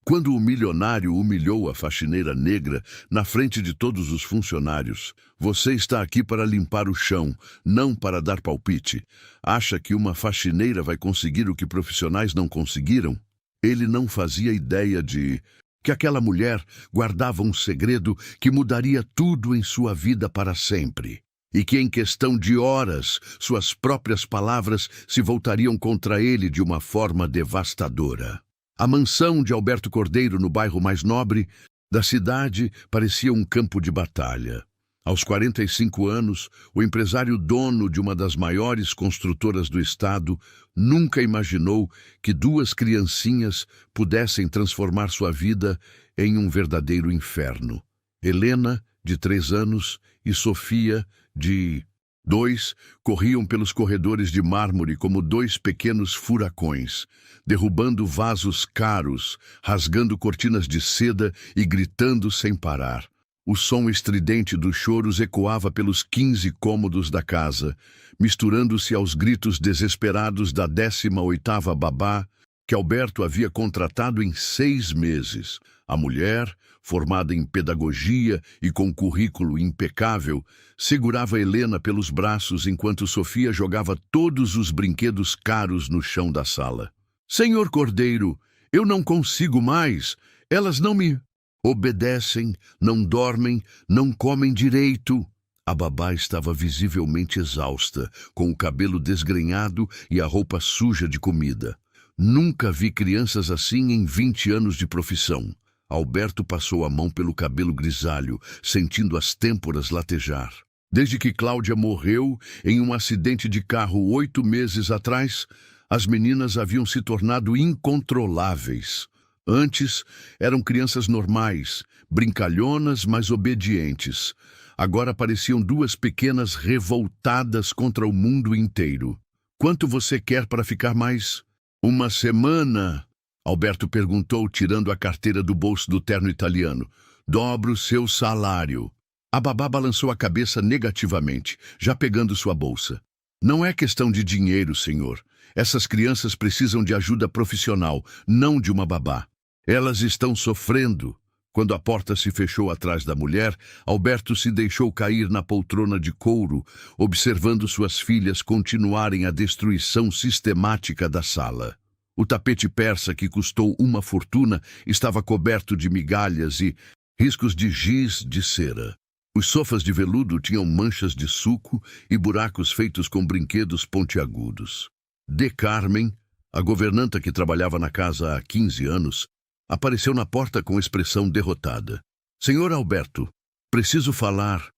Quando o milionário humilhou a faxineira negra na frente de todos os funcionários, você está aqui para limpar o chão, não para dar palpite. Acha que uma faxineira vai conseguir o que profissionais não conseguiram? Ele não fazia ideia de que aquela mulher guardava um segredo que mudaria tudo em sua vida para sempre. E que em questão de horas, suas próprias palavras se voltariam contra ele de uma forma devastadora. A mansão de Alberto Cordeiro, no bairro mais nobre da cidade, parecia um campo de batalha. Aos 45 anos, o empresário dono de uma das maiores construtoras do estado nunca imaginou que duas criancinhas pudessem transformar sua vida em um verdadeiro inferno. Helena, de 3 anos, e Sofia, de 2, corriam pelos corredores de mármore como 2 pequenos furacões, derrubando vasos caros, rasgando cortinas de seda e gritando sem parar. O som estridente dos choros ecoava pelos 15 cômodos da casa, misturando-se aos gritos desesperados da 18ª babá que Alberto havia contratado em 6 meses. A mulher, formada em pedagogia e com currículo impecável, segurava Helena pelos braços enquanto Sofia jogava todos os brinquedos caros no chão da sala. "Senhor Cordeiro, eu não consigo mais. Elas não me obedecem, não dormem, não comem direito." A babá estava visivelmente exausta, com o cabelo desgrenhado e a roupa suja de comida. Nunca vi crianças assim em 20 anos de profissão. Alberto passou a mão pelo cabelo grisalho, sentindo as têmporas latejar. Desde que Cláudia morreu em um acidente de carro 8 meses atrás, as meninas haviam se tornado incontroláveis. Antes, eram crianças normais, brincalhonas, mas obedientes. Agora pareciam 2 pequenas revoltadas contra o mundo inteiro. "Quanto você quer para ficar mais?" "Uma semana?" Alberto perguntou, tirando a carteira do bolso do terno italiano. "Dobro seu salário." A babá balançou a cabeça negativamente, já pegando sua bolsa. "Não é questão de dinheiro, senhor. Essas crianças precisam de ajuda profissional, não de uma babá. Elas estão sofrendo." Quando a porta se fechou atrás da mulher, Alberto se deixou cair na poltrona de couro, observando suas filhas continuarem a destruição sistemática da sala. O tapete persa, que custou uma fortuna, estava coberto de migalhas e riscos de giz de cera. Os sofás de veludo tinham manchas de suco e buracos feitos com brinquedos pontiagudos. De Carmen, a governanta que trabalhava na casa há 15 anos, apareceu na porta com expressão derrotada. "Senhor Alberto, preciso falar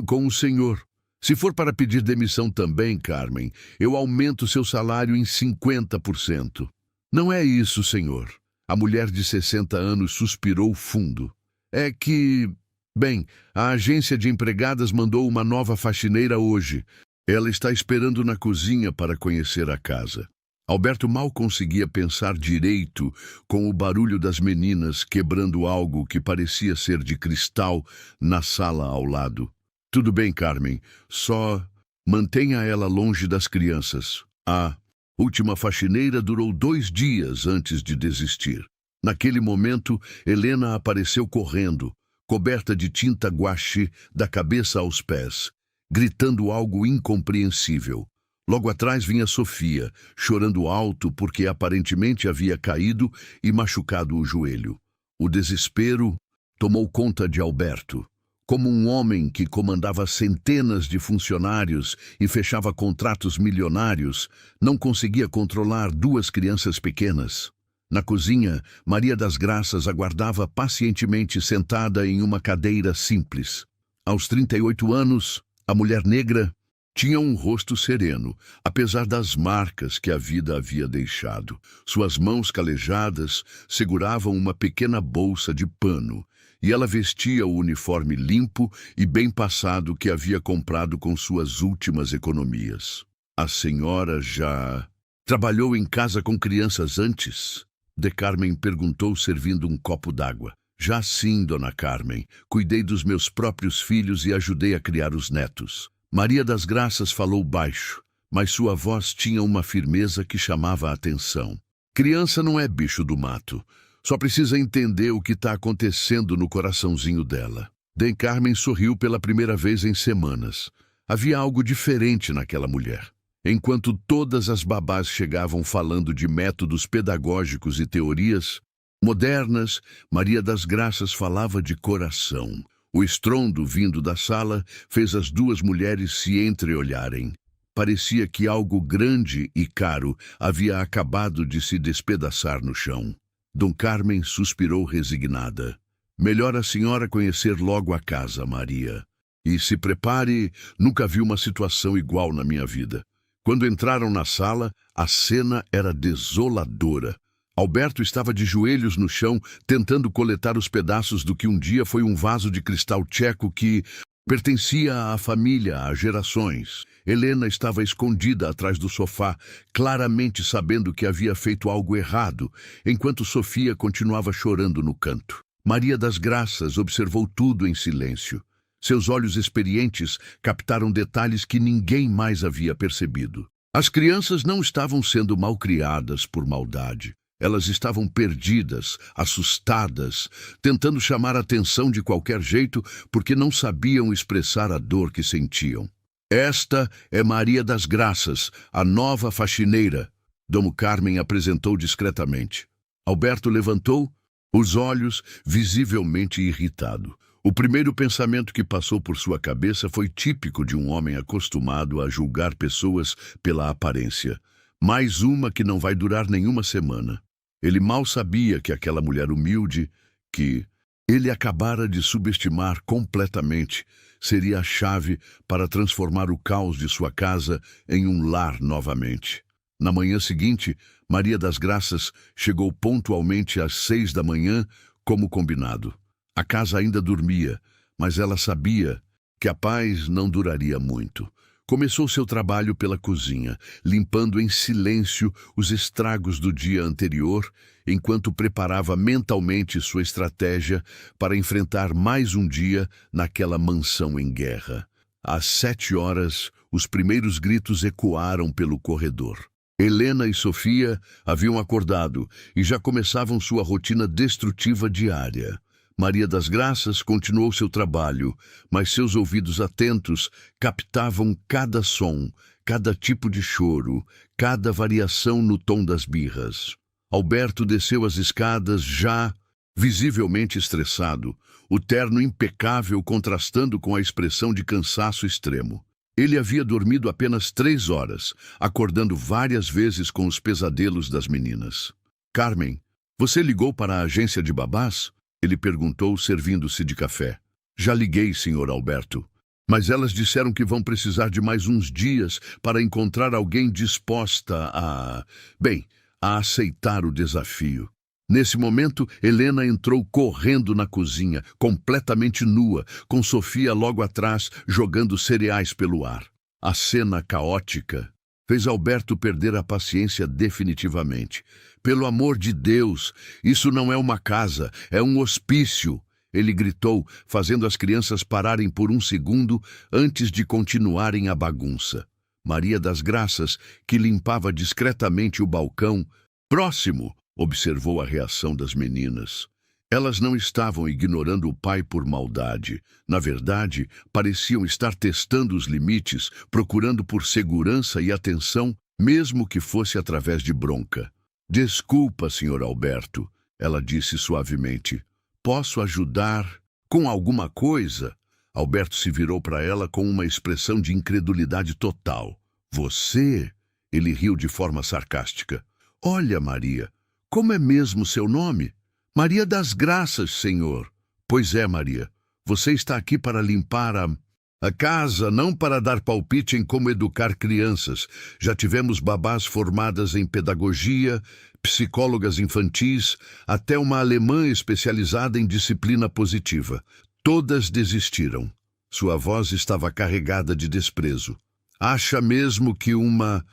com o senhor. Se for para pedir demissão também, Carmen, eu aumento seu salário em 50%. "Não é isso, senhor." A mulher de 60 anos suspirou fundo. "É que... Bem, a agência de empregadas mandou uma nova faxineira hoje. Ela está esperando na cozinha para conhecer a casa." Alberto mal conseguia pensar direito com o barulho das meninas quebrando algo que parecia ser de cristal na sala ao lado. "Tudo bem, Carmen, só mantenha ela longe das crianças." A última faxineira durou 2 dias antes de desistir. Naquele momento, Helena apareceu correndo, coberta de tinta guache da cabeça aos pés, gritando algo incompreensível. Logo atrás vinha Sofia, chorando alto porque aparentemente havia caído e machucado o joelho. O desespero tomou conta de Alberto. Como um homem que comandava centenas de funcionários e fechava contratos milionários, não conseguia controlar 2 crianças pequenas. Na cozinha, Maria das Graças aguardava pacientemente sentada em uma cadeira simples. Aos 38 anos, a mulher negra tinha um rosto sereno, apesar das marcas que a vida havia deixado. Suas mãos calejadas seguravam uma pequena bolsa de pano, e ela vestia o uniforme limpo e bem passado que havia comprado com suas últimas economias. "A senhora já trabalhou em casa com crianças antes?" De Carmen perguntou, servindo um copo d'água. "Já sim, dona Carmen. Cuidei dos meus próprios filhos e ajudei a criar os netos." Maria das Graças falou baixo, mas sua voz tinha uma firmeza que chamava a atenção. "Criança não é bicho do mato. Só precisa entender o que está acontecendo no coraçãozinho dela. De Carmen sorriu pela primeira vez em semanas. Havia algo diferente naquela mulher. Enquanto todas as babás chegavam falando de métodos pedagógicos e teorias modernas, Maria das Graças falava de coração. O estrondo vindo da sala fez as duas mulheres se entreolharem. Parecia que algo grande e caro havia acabado de se despedaçar no chão. Dom Carmen suspirou resignada. Melhor a senhora conhecer logo a casa, Maria. E se prepare, nunca vi uma situação igual na minha vida. Quando entraram na sala, a cena era desoladora. Alberto estava de joelhos no chão, tentando coletar os pedaços do que um dia foi um vaso de cristal tcheco que pertencia à família há gerações. Helena estava escondida atrás do sofá, claramente sabendo que havia feito algo errado, enquanto Sofia continuava chorando no canto. Maria das Graças observou tudo em silêncio. Seus olhos experientes captaram detalhes que ninguém mais havia percebido. As crianças não estavam sendo malcriadas por maldade. Elas estavam perdidas, assustadas, tentando chamar a atenção de qualquer jeito porque não sabiam expressar a dor que sentiam. Esta é Maria das Graças, a nova faxineira, Dom Carmen apresentou discretamente. Alberto levantou os olhos, visivelmente irritado. O primeiro pensamento que passou por sua cabeça foi típico de um homem acostumado a julgar pessoas pela aparência. Mais uma que não vai durar nenhuma semana. Ele mal sabia que aquela mulher humilde, que ele acabara de subestimar completamente, seria a chave para transformar o caos de sua casa em um lar novamente. Na manhã seguinte, Maria das Graças chegou pontualmente às 6 da manhã, como combinado. A casa ainda dormia, mas ela sabia que a paz não duraria muito. Começou seu trabalho pela cozinha, limpando em silêncio os estragos do dia anterior, enquanto preparava mentalmente sua estratégia para enfrentar mais um dia naquela mansão em guerra. Às 7 horas, os primeiros gritos ecoaram pelo corredor. Helena e Sofia haviam acordado e já começavam sua rotina destrutiva diária. Maria das Graças continuou seu trabalho, mas seus ouvidos atentos captavam cada som, cada tipo de choro, cada variação no tom das birras. Alberto desceu as escadas já visivelmente estressado, o terno impecável contrastando com a expressão de cansaço extremo. Ele havia dormido apenas 3 horas, acordando várias vezes com os pesadelos das meninas. Carmen, você ligou para a agência de babás? Ele perguntou, servindo-se de café. Já liguei, Sr. Alberto. Mas elas disseram que vão precisar de mais uns dias para encontrar alguém disposta a aceitar o desafio. Nesse momento, Helena entrou correndo na cozinha, completamente nua, com Sofia logo atrás, jogando cereais pelo ar. A cena caótica fez Alberto perder a paciência definitivamente. Pelo amor de Deus, isso não é uma casa, é um hospício, ele gritou, fazendo as crianças pararem por um segundo antes de continuarem a bagunça. Maria das Graças, que limpava discretamente o balcão próximo, observou a reação das meninas. Elas não estavam ignorando o pai por maldade. Na verdade, pareciam estar testando os limites, procurando por segurança e atenção, mesmo que fosse através de bronca. Desculpa, Sr. Alberto, ela disse suavemente. Posso ajudar com alguma coisa? Alberto se virou para ela com uma expressão de incredulidade total. Você? Ele riu de forma sarcástica. Olha, Maria, como é mesmo seu nome? Maria das Graças, senhor. Pois é, Maria. Você está aqui para limpar a casa, não para dar palpite em como educar crianças. Já tivemos babás formadas em pedagogia, psicólogas infantis, até uma alemã especializada em disciplina positiva. Todas desistiram. Sua voz estava carregada de desprezo. Acha mesmo que uma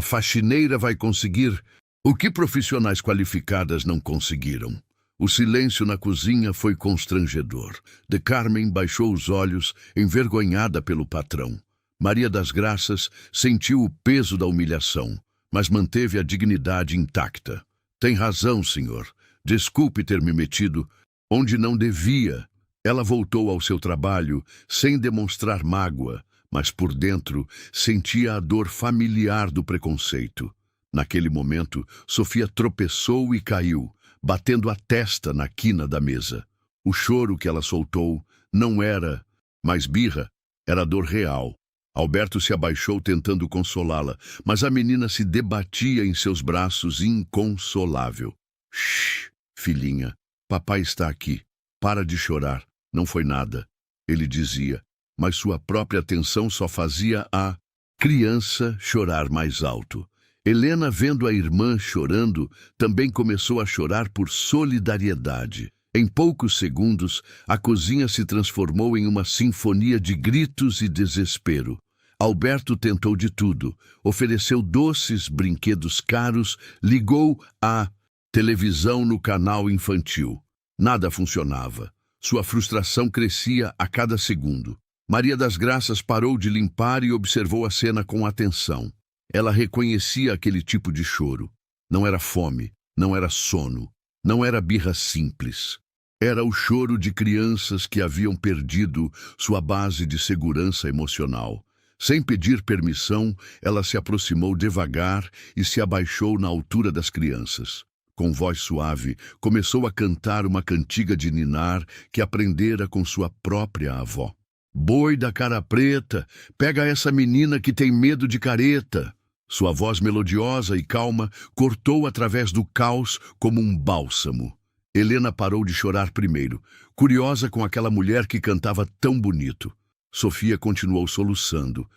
faxineira vai conseguir o que profissionais qualificadas não conseguiram? O silêncio na cozinha foi constrangedor. De Carmen baixou os olhos, envergonhada pelo patrão. Maria das Graças sentiu o peso da humilhação, mas manteve a dignidade intacta. Tem razão, senhor. Desculpe ter me metido onde não devia. Ela voltou ao seu trabalho sem demonstrar mágoa, mas por dentro sentia a dor familiar do preconceito. Naquele momento, Sofia tropeçou e caiu, batendo a testa na quina da mesa. O choro que ela soltou não era mais birra, era dor real. Alberto se abaixou tentando consolá-la, mas a menina se debatia em seus braços inconsolável. Shh, filhinha, papai está aqui. Para de chorar, não foi nada, ele dizia, mas sua própria atenção só fazia a criança chorar mais alto. Helena, vendo a irmã chorando, também começou a chorar por solidariedade. Em poucos segundos, a cozinha se transformou em uma sinfonia de gritos e desespero. Alberto tentou de tudo, ofereceu doces, brinquedos caros, ligou a televisão no canal infantil. Nada funcionava. Sua frustração crescia a cada segundo. Maria das Graças parou de limpar e observou a cena com atenção. Ela reconhecia aquele tipo de choro. Não era fome, não era sono, não era birra simples. Era o choro de crianças que haviam perdido sua base de segurança emocional. Sem pedir permissão, ela se aproximou devagar e se abaixou na altura das crianças. Com voz suave, começou a cantar uma cantiga de ninar que aprendera com sua própria avó. Boi da cara preta, pega essa menina que tem medo de careta. Sua voz melodiosa e calma cortou através do caos como um bálsamo. Helena parou de chorar primeiro, curiosa com aquela mulher que cantava tão bonito. Sofia continuou soluçando.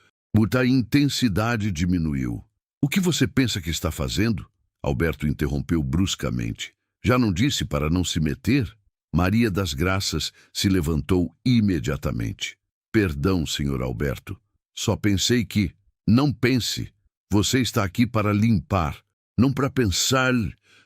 A intensidade diminuiu. O que você pensa que está fazendo? Alberto interrompeu bruscamente. Já não disse para não se meter? Maria das Graças se levantou imediatamente. Perdão, senhor Alberto. Só pensei que... Não pense. Você está aqui para limpar, não para pensar...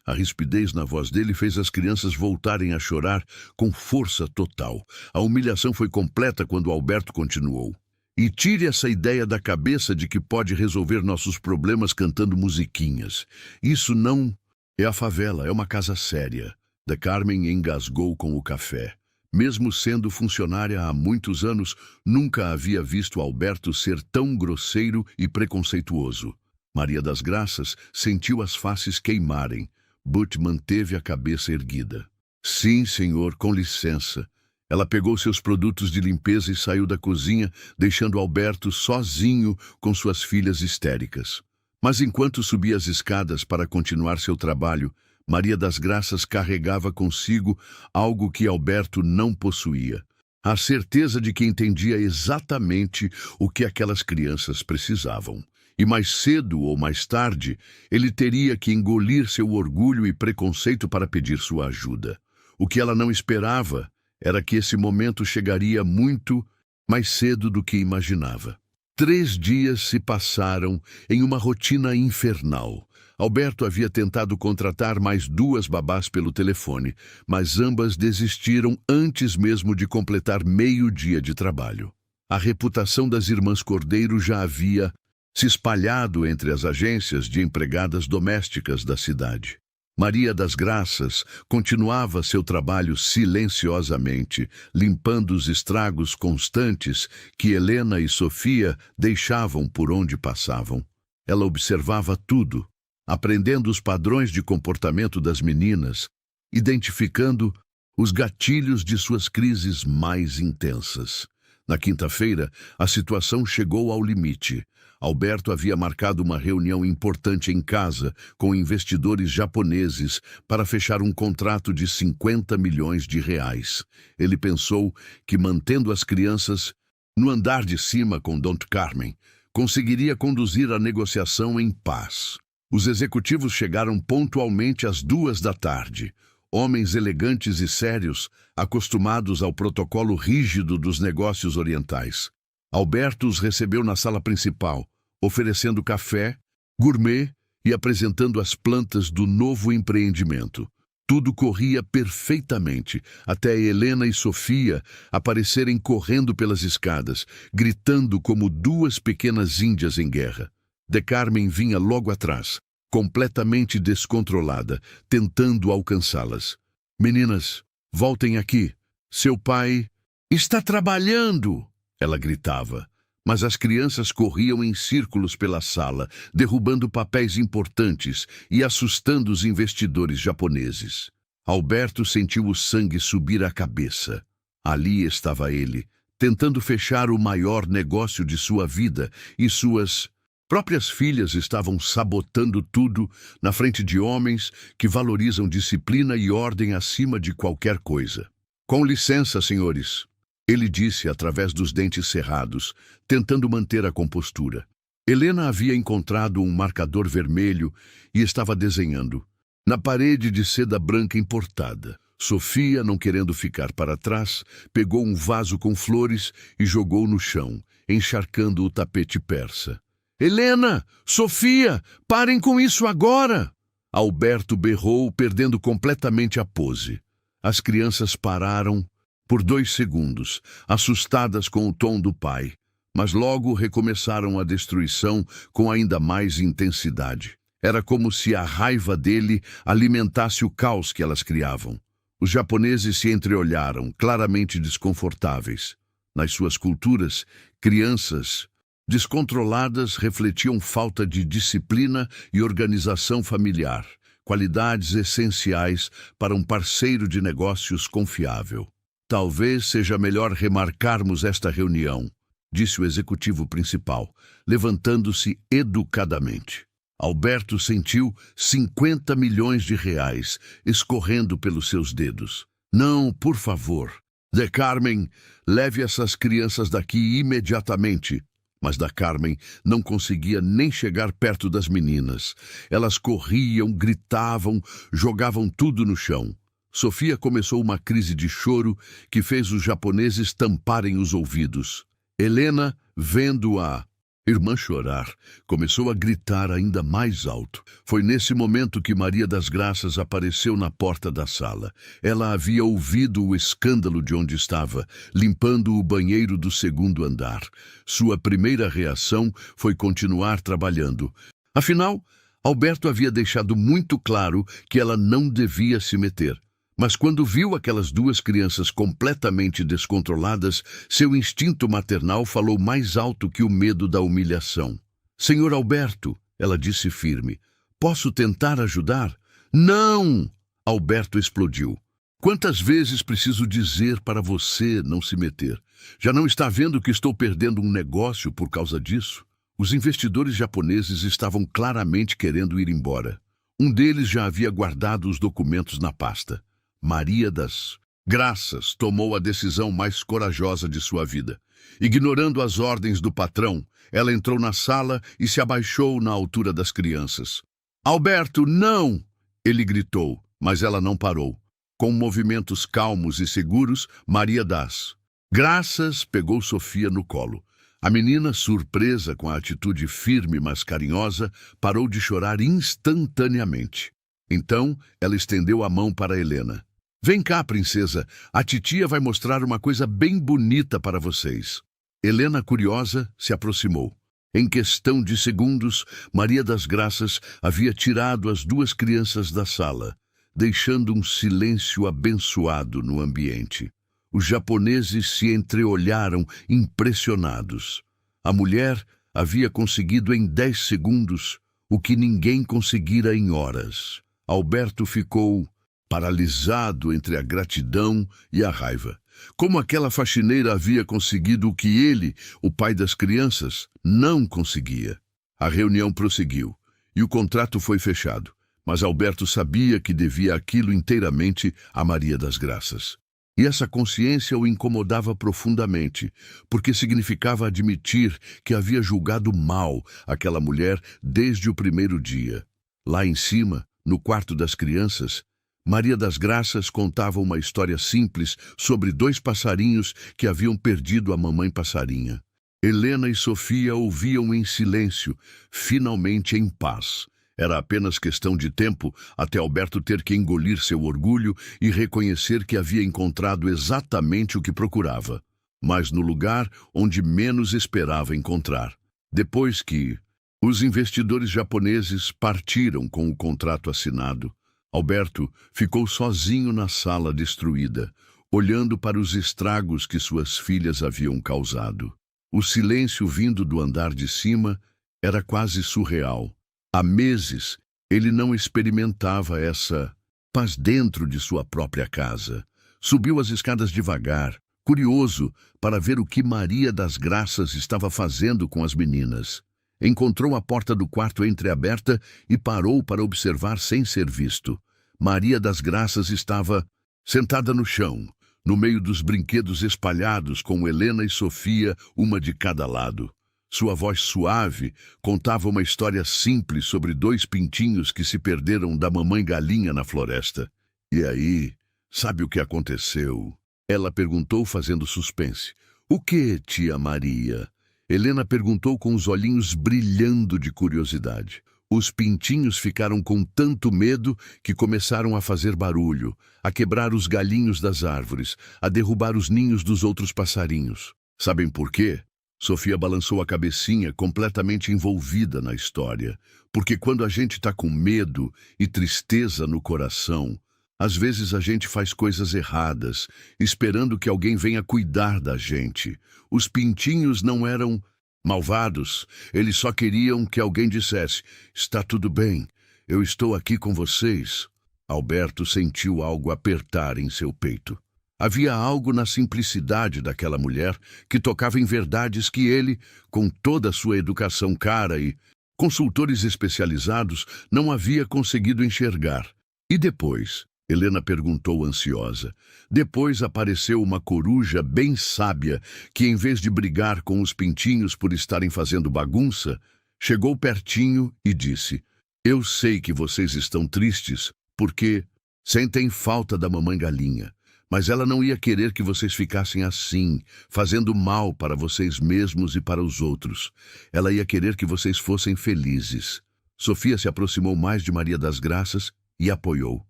A rispidez na voz dele fez as crianças voltarem a chorar com força total. A humilhação foi completa quando Alberto continuou. E tire essa ideia da cabeça de que pode resolver nossos problemas cantando musiquinhas. Isso não é a favela, é uma casa séria. De Carmen engasgou com o café. Mesmo sendo funcionária há muitos anos, nunca havia visto Alberto ser tão grosseiro e preconceituoso. Maria das Graças sentiu as faces queimarem. Butch manteve a cabeça erguida. Sim, senhor, com licença. Ela pegou seus produtos de limpeza e saiu da cozinha, deixando Alberto sozinho com suas filhas histéricas. Mas enquanto subia as escadas para continuar seu trabalho, Maria das Graças carregava consigo algo que Alberto não possuía. A certeza de que entendia exatamente o que aquelas crianças precisavam. E mais cedo ou mais tarde, ele teria que engolir seu orgulho e preconceito para pedir sua ajuda. O que ela não esperava era que esse momento chegaria muito mais cedo do que imaginava. 3 dias se passaram em uma rotina infernal. Alberto havia tentado contratar mais 2 babás pelo telefone, mas ambas desistiram antes mesmo de completar meio-dia de trabalho. A reputação das irmãs Cordeiro já havia se espalhado entre as agências de empregadas domésticas da cidade. Maria das Graças continuava seu trabalho silenciosamente, limpando os estragos constantes que Helena e Sofia deixavam por onde passavam. Ela observava tudo, aprendendo os padrões de comportamento das meninas, identificando os gatilhos de suas crises mais intensas. Na quinta-feira, a situação chegou ao limite. Alberto havia marcado uma reunião importante em casa com investidores japoneses para fechar um contrato de 50 milhões de reais. Ele pensou que, mantendo as crianças no andar de cima com Dona Carmen, conseguiria conduzir a negociação em paz. Os executivos chegaram pontualmente às 2 da tarde. Homens elegantes e sérios, acostumados ao protocolo rígido dos negócios orientais. Alberto os recebeu na sala principal, oferecendo café, gourmet e apresentando as plantas do novo empreendimento. Tudo corria perfeitamente, até Helena e Sofia aparecerem correndo pelas escadas, gritando como 2 pequenas índias em guerra. De Carmen vinha logo atrás, completamente descontrolada, tentando alcançá-las. Meninas, voltem aqui. Seu pai está trabalhando, ela gritava. Mas as crianças corriam em círculos pela sala, derrubando papéis importantes e assustando os investidores japoneses. Alberto sentiu o sangue subir à cabeça. Ali estava ele, tentando fechar o maior negócio de sua vida, e suas próprias filhas estavam sabotando tudo na frente de homens que valorizam disciplina e ordem acima de qualquer coisa. Com licença, senhores, ele disse através dos dentes cerrados, tentando manter a compostura. Helena havia encontrado um marcador vermelho e estava desenhando. Na parede de seda branca importada, Sofia, não querendo ficar para trás, pegou um vaso com flores e jogou no chão, encharcando o tapete persa. Helena! Sofia! Parem com isso agora! Alberto berrou, perdendo completamente a pose. As crianças pararam por 2 segundos, assustadas com o tom do pai, mas logo recomeçaram a destruição com ainda mais intensidade. Era como se a raiva dele alimentasse o caos que elas criavam. Os japoneses se entreolharam, claramente desconfortáveis. Nas suas culturas, crianças descontroladas refletiam falta de disciplina e organização familiar, qualidades essenciais para um parceiro de negócios confiável. Talvez seja melhor remarcarmos esta reunião, disse o executivo principal, levantando-se educadamente. Alberto sentiu 50 milhões de reais escorrendo pelos seus dedos. Não, por favor. De Carmen, leve essas crianças daqui imediatamente. Mas da Carmen não conseguia nem chegar perto das meninas. Elas corriam, gritavam, jogavam tudo no chão. Sofia começou uma crise de choro que fez os japoneses tamparem os ouvidos. Helena, vendo a irmã chorar, começou a gritar ainda mais alto. Foi nesse momento que Maria das Graças apareceu na porta da sala. Ela havia ouvido o escândalo de onde estava, limpando o banheiro do 2º andar. Sua primeira reação foi continuar trabalhando. Afinal, Alberto havia deixado muito claro que ela não devia se meter. Mas quando viu aquelas 2 crianças completamente descontroladas, seu instinto maternal falou mais alto que o medo da humilhação. Senhor Alberto, ela disse firme, posso tentar ajudar? Não! Alberto explodiu. Quantas vezes preciso dizer para você não se meter? Já não está vendo que estou perdendo um negócio por causa disso? Os investidores japoneses estavam claramente querendo ir embora. Um deles já havia guardado os documentos na pasta. Maria das Graças tomou a decisão mais corajosa de sua vida. Ignorando as ordens do patrão, ela entrou na sala e se abaixou na altura das crianças. Alberto, não! Ele gritou, mas ela não parou. Com movimentos calmos e seguros, Maria das Graças pegou Sofia no colo. A menina, surpresa com a atitude firme mas carinhosa, parou de chorar instantaneamente. Então, ela estendeu a mão para Helena. Vem cá, princesa, a titia vai mostrar uma coisa bem bonita para vocês. Helena, curiosa, se aproximou. Em questão de segundos, Maria das Graças havia tirado as 2 crianças da sala, deixando um silêncio abençoado no ambiente. Os japoneses se entreolharam impressionados. A mulher havia conseguido em 10 segundos o que ninguém conseguira em horas. Alberto ficou paralisado entre a gratidão e a raiva. Como aquela faxineira havia conseguido o que ele, o pai das crianças, não conseguia. A reunião prosseguiu e o contrato foi fechado, mas Alberto sabia que devia aquilo inteiramente a Maria das Graças. E essa consciência o incomodava profundamente, porque significava admitir que havia julgado mal aquela mulher desde o primeiro dia. Lá em cima, no quarto das crianças, Maria das Graças contava uma história simples sobre 2 passarinhos que haviam perdido a mamãe passarinha. Helena e Sofia ouviam em silêncio, finalmente em paz. Era apenas questão de tempo até Alberto ter que engolir seu orgulho e reconhecer que havia encontrado exatamente o que procurava, mas no lugar onde menos esperava encontrar. Depois que Os investidores japoneses partiram com o contrato assinado. Alberto ficou sozinho na sala destruída, olhando para os estragos que suas filhas haviam causado. O silêncio vindo do andar de cima era quase surreal. Há meses, ele não experimentava essa paz dentro de sua própria casa. Subiu as escadas devagar, curioso para ver o que Maria das Graças estava fazendo com as meninas. Encontrou a porta do quarto entreaberta e parou para observar sem ser visto. Maria das Graças estava sentada no chão, no meio dos brinquedos espalhados, com Helena e Sofia, uma de cada lado. Sua voz suave contava uma história simples sobre 2 pintinhos que se perderam da mamãe galinha na floresta. E aí, sabe o que aconteceu? Ela perguntou, fazendo suspense. O que, tia Maria? Helena perguntou com os olhinhos brilhando de curiosidade. Os pintinhos ficaram com tanto medo que começaram a fazer barulho, a quebrar os galhinhos das árvores, a derrubar os ninhos dos outros passarinhos. Sabem por quê? Sofia balançou a cabecinha, completamente envolvida na história. Porque quando a gente está com medo e tristeza no coração, às vezes a gente faz coisas erradas, esperando que alguém venha cuidar da gente. Os pintinhos não eram malvados, eles só queriam que alguém dissesse: está tudo bem, eu estou aqui com vocês. Alberto sentiu algo apertar em seu peito. Havia algo na simplicidade daquela mulher que tocava em verdades que ele, com toda a sua educação cara e consultores especializados, não havia conseguido enxergar. E depois? Helena perguntou ansiosa. Depois apareceu uma coruja bem sábia que, em vez de brigar com os pintinhos por estarem fazendo bagunça, chegou pertinho e disse: eu sei que vocês estão tristes porque sentem falta da mamãe galinha. Mas ela não ia querer que vocês ficassem assim, fazendo mal para vocês mesmos e para os outros. Ela ia querer que vocês fossem felizes. Sofia se aproximou mais de Maria das Graças e apoiou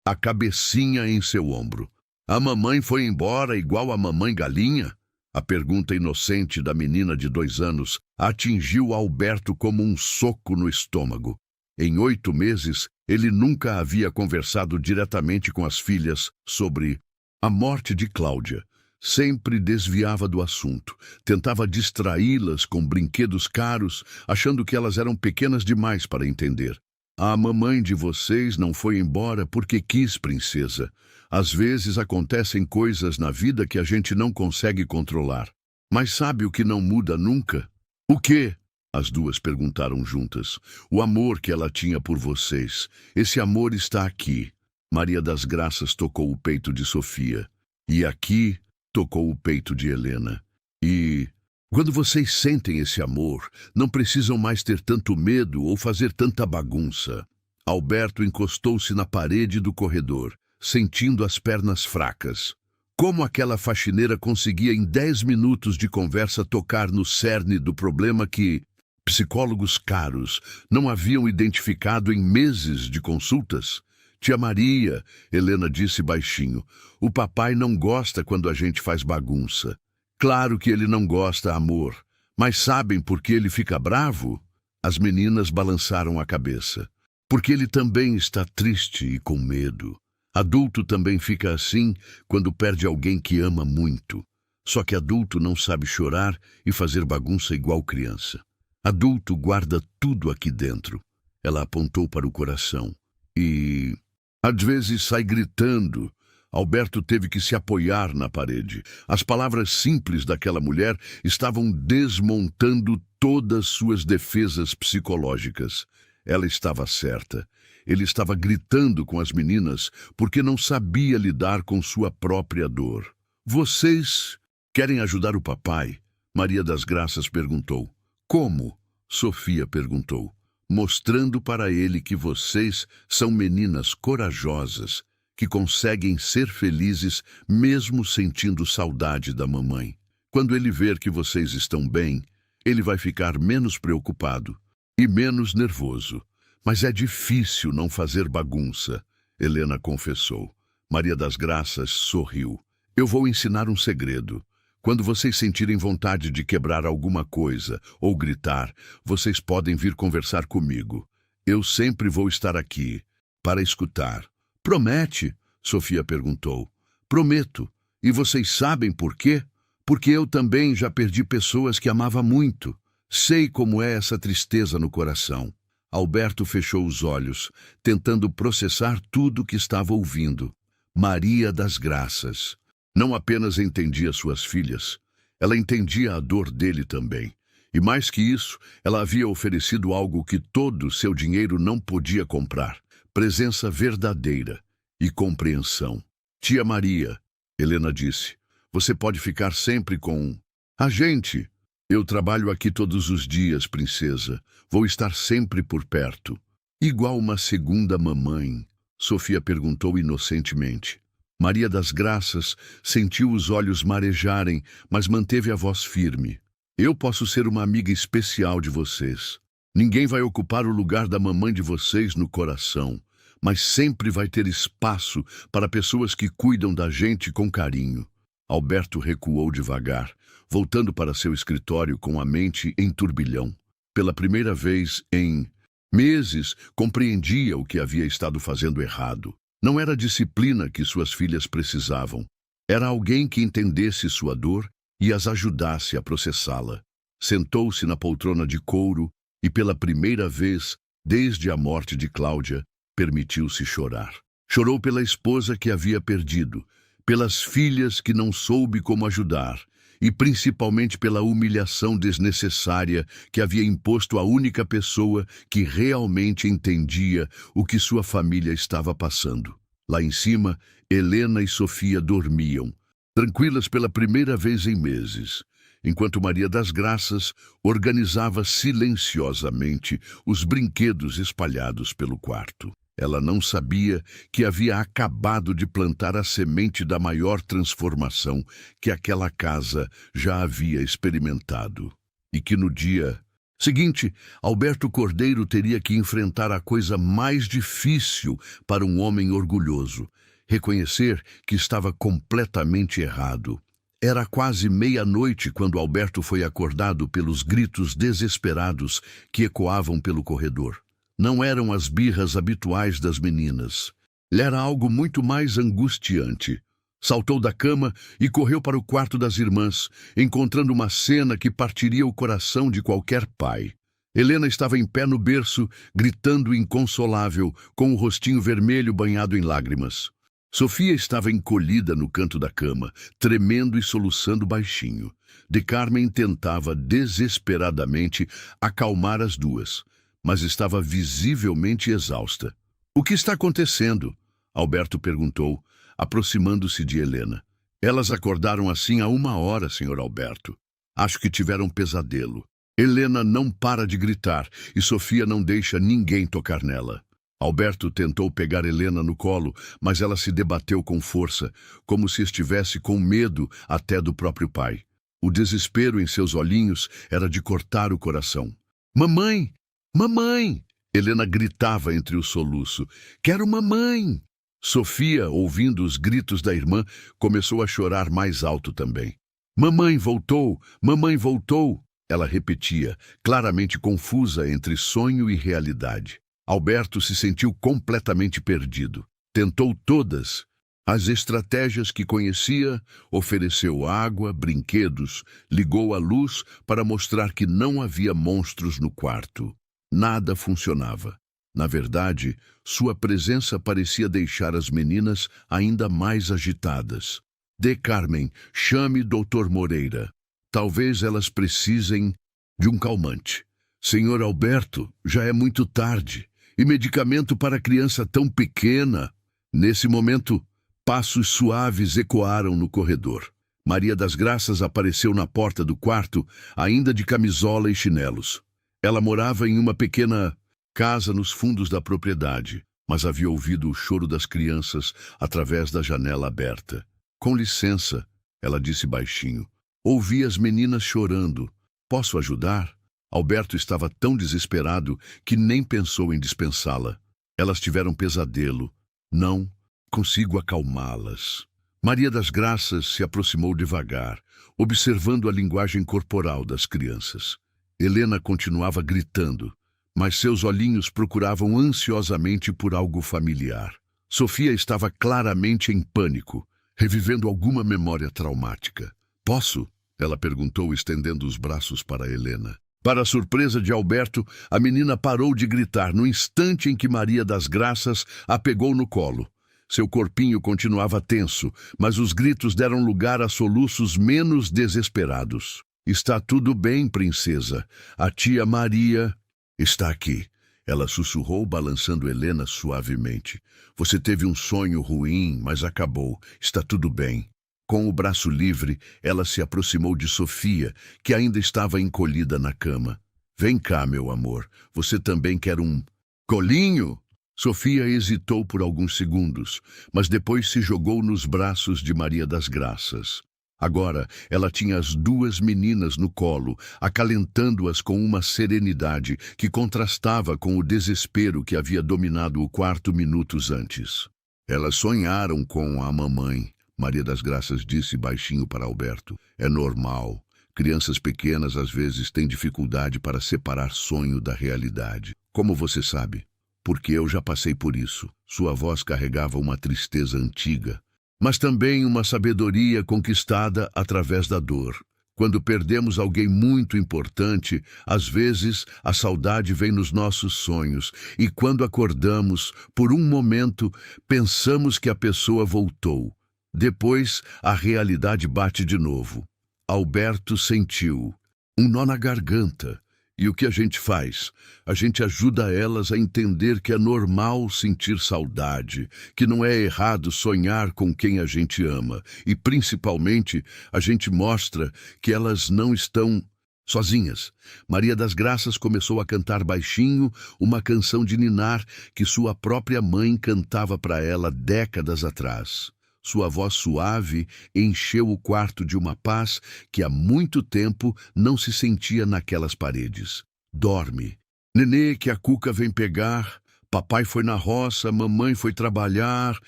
a cabecinha em seu ombro. A mamãe foi embora igual a mamãe galinha? A pergunta inocente da menina de 2 anos atingiu Alberto como um soco no estômago. Em 8 meses, ele nunca havia conversado diretamente com as filhas sobre a morte de Cláudia. Sempre desviava do assunto, tentava distraí-las com brinquedos caros, achando que elas eram pequenas demais para entender. A mamãe de vocês não foi embora porque quis, princesa. Às vezes acontecem coisas na vida que a gente não consegue controlar. Mas sabe o que não muda nunca? O quê? As duas perguntaram juntas. O amor que ela tinha por vocês. Esse amor está aqui. Maria das Graças tocou o peito de Sofia. E aqui tocou o peito de Helena. E quando vocês sentem esse amor, não precisam mais ter tanto medo ou fazer tanta bagunça. Alberto encostou-se na parede do corredor, sentindo as pernas fracas. Como aquela faxineira conseguia em 10 minutos de conversa tocar no cerne do problema que psicólogos caros não haviam identificado em meses de consultas? Tia Maria, Helena disse baixinho, o papai não gosta quando a gente faz bagunça. Claro que ele não gosta, amor, mas sabem por que ele fica bravo? As meninas balançaram a cabeça. Porque ele também está triste e com medo. Adulto também fica assim quando perde alguém que ama muito. Só que adulto não sabe chorar e fazer bagunça igual criança. Adulto guarda tudo aqui dentro. Ela apontou para o coração. E às vezes sai gritando. Alberto teve que se apoiar na parede. As palavras simples daquela mulher estavam desmontando todas suas defesas psicológicas. Ela estava certa. Ele estava gritando com as meninas porque não sabia lidar com sua própria dor. Vocês querem ajudar o papai? Maria das Graças perguntou. Como? Sofia perguntou, mostrando para ele que vocês são meninas corajosas, que conseguem ser felizes mesmo sentindo saudade da mamãe. Quando ele ver que vocês estão bem, ele vai ficar menos preocupado e menos nervoso. Mas é difícil não fazer bagunça, Helena confessou. Maria das Graças sorriu. Eu vou ensinar um segredo. Quando vocês sentirem vontade de quebrar alguma coisa ou gritar, vocês podem vir conversar comigo. Eu sempre vou estar aqui para escutar. Promete? Sofia perguntou. Prometo. E vocês sabem por quê? Porque eu também já perdi pessoas que amava muito. Sei como é essa tristeza no coração. Alberto fechou os olhos, tentando processar tudo o que estava ouvindo. Maria das Graças. Não apenas entendia suas filhas, ela entendia a dor dele também. E mais que isso, ela havia oferecido algo que todo seu dinheiro não podia comprar. Presença verdadeira e compreensão. Tia Maria, Helena disse, você pode ficar sempre com a gente. Eu trabalho aqui todos os dias, princesa. Vou estar sempre por perto. Igual uma segunda mamãe, Sofia perguntou inocentemente. Maria das Graças sentiu os olhos marejarem, mas manteve a voz firme. Eu posso ser uma amiga especial de vocês. Ninguém vai ocupar o lugar da mamãe de vocês no coração, mas sempre vai ter espaço para pessoas que cuidam da gente com carinho. Alberto recuou devagar, voltando para seu escritório com a mente em turbilhão. Pela primeira vez em meses, compreendia o que havia estado fazendo errado. Não era a disciplina que suas filhas precisavam. Era alguém que entendesse sua dor e as ajudasse a processá-la. Sentou-se na poltrona de couro e, pela primeira vez, desde a morte de Cláudia, permitiu-se chorar. Chorou pela esposa que havia perdido, pelas filhas que não soube como ajudar, e principalmente pela humilhação desnecessária que havia imposto à única pessoa que realmente entendia o que sua família estava passando. Lá em cima, Helena e Sofia dormiam, tranquilas pela primeira vez em meses, enquanto Maria das Graças organizava silenciosamente os brinquedos espalhados pelo quarto. Ela não sabia que havia acabado de plantar a semente da maior transformação que aquela casa já havia experimentado. E que no dia seguinte, Alberto Cordeiro teria que enfrentar a coisa mais difícil para um homem orgulhoso: reconhecer que estava completamente errado. Era quase meia-noite quando Alberto foi acordado pelos gritos desesperados que ecoavam pelo corredor. Não eram as birras habituais das meninas. Era algo muito mais angustiante. Saltou da cama e correu para o quarto das irmãs, encontrando uma cena que partiria o coração de qualquer pai. Helena estava em pé no berço, gritando inconsolável, com o rostinho vermelho banhado em lágrimas. Sofia estava encolhida no canto da cama, tremendo e soluçando baixinho. De Carmen tentava desesperadamente acalmar as duas, mas estava visivelmente exausta. O que está acontecendo? Alberto perguntou, aproximando-se de Helena. Elas acordaram assim há 1 hora, Sr. Alberto. Acho que tiveram um pesadelo. Helena não para de gritar e Sofia não deixa ninguém tocar nela. Alberto tentou pegar Helena no colo, mas ela se debateu com força, como se estivesse com medo até do próprio pai. O desespero em seus olhinhos era de cortar o coração. Mamãe! Mamãe! Helena gritava entre o soluço. Quero mamãe! Sofia, ouvindo os gritos da irmã, começou a chorar mais alto também. Mamãe voltou! Mamãe voltou! Ela repetia, claramente confusa entre sonho e realidade. Alberto se sentiu completamente perdido. Tentou todas as estratégias que conhecia, ofereceu água, brinquedos, ligou a luz para mostrar que não havia monstros no quarto. Nada funcionava. Na verdade, sua presença parecia deixar as meninas ainda mais agitadas. De Carmen, chame Dr. Moreira. Talvez elas precisem de um calmante. Senhor Alberto, já é muito tarde. E medicamento para criança tão pequena. Nesse momento, passos suaves ecoaram no corredor. Maria das Graças apareceu na porta do quarto, ainda de camisola e chinelos. Ela morava em uma pequena casa nos fundos da propriedade, mas havia ouvido o choro das crianças através da janela aberta. Com licença, ela disse baixinho. Ouvi as meninas chorando. Posso ajudar? Alberto estava tão desesperado que nem pensou em dispensá-la. Elas tiveram pesadelo. Não consigo acalmá-las. Maria das Graças se aproximou devagar, observando a linguagem corporal das crianças. Helena continuava gritando, mas seus olhinhos procuravam ansiosamente por algo familiar. Sofia estava claramente em pânico, revivendo alguma memória traumática. "Posso?" ela perguntou, estendendo os braços para Helena. Para a surpresa de Alberto, a menina parou de gritar no instante em que Maria das Graças a pegou no colo. Seu corpinho continuava tenso, mas os gritos deram lugar a soluços menos desesperados. "Está tudo bem, princesa. A tia Maria está aqui." Ela sussurrou, balançando Helena suavemente. "Você teve um sonho ruim, mas acabou. Está tudo bem." Com o braço livre, ela se aproximou de Sofia, que ainda estava encolhida na cama. "Vem cá, meu amor. Você também quer um colinho?" Sofia hesitou por alguns segundos, mas depois se jogou nos braços de Maria das Graças. Agora, ela tinha as duas meninas no colo, acalentando-as com uma serenidade que contrastava com o desespero que havia dominado o quarto minutos antes. "Elas sonharam com a mamãe", Maria das Graças disse baixinho para Alberto. "É normal. Crianças pequenas às vezes têm dificuldade para separar sonho da realidade. Como você sabe?" "Porque eu já passei por isso." Sua voz carregava uma tristeza antiga, mas também uma sabedoria conquistada através da dor. Quando perdemos alguém muito importante, às vezes a saudade vem nos nossos sonhos, e quando acordamos, por um momento, pensamos que a pessoa voltou. Depois, a realidade bate de novo. Alberto sentiu um nó na garganta. E o que a gente faz? A gente ajuda elas a entender que é normal sentir saudade, que não é errado sonhar com quem a gente ama. E, principalmente, a gente mostra que elas não estão sozinhas. Maria das Graças começou a cantar baixinho uma canção de ninar que sua própria mãe cantava para ela décadas atrás. Sua voz suave encheu o quarto de uma paz que há muito tempo não se sentia naquelas paredes. "Dorme. Nenê, que a Cuca vem pegar. Papai foi na roça, mamãe foi trabalhar."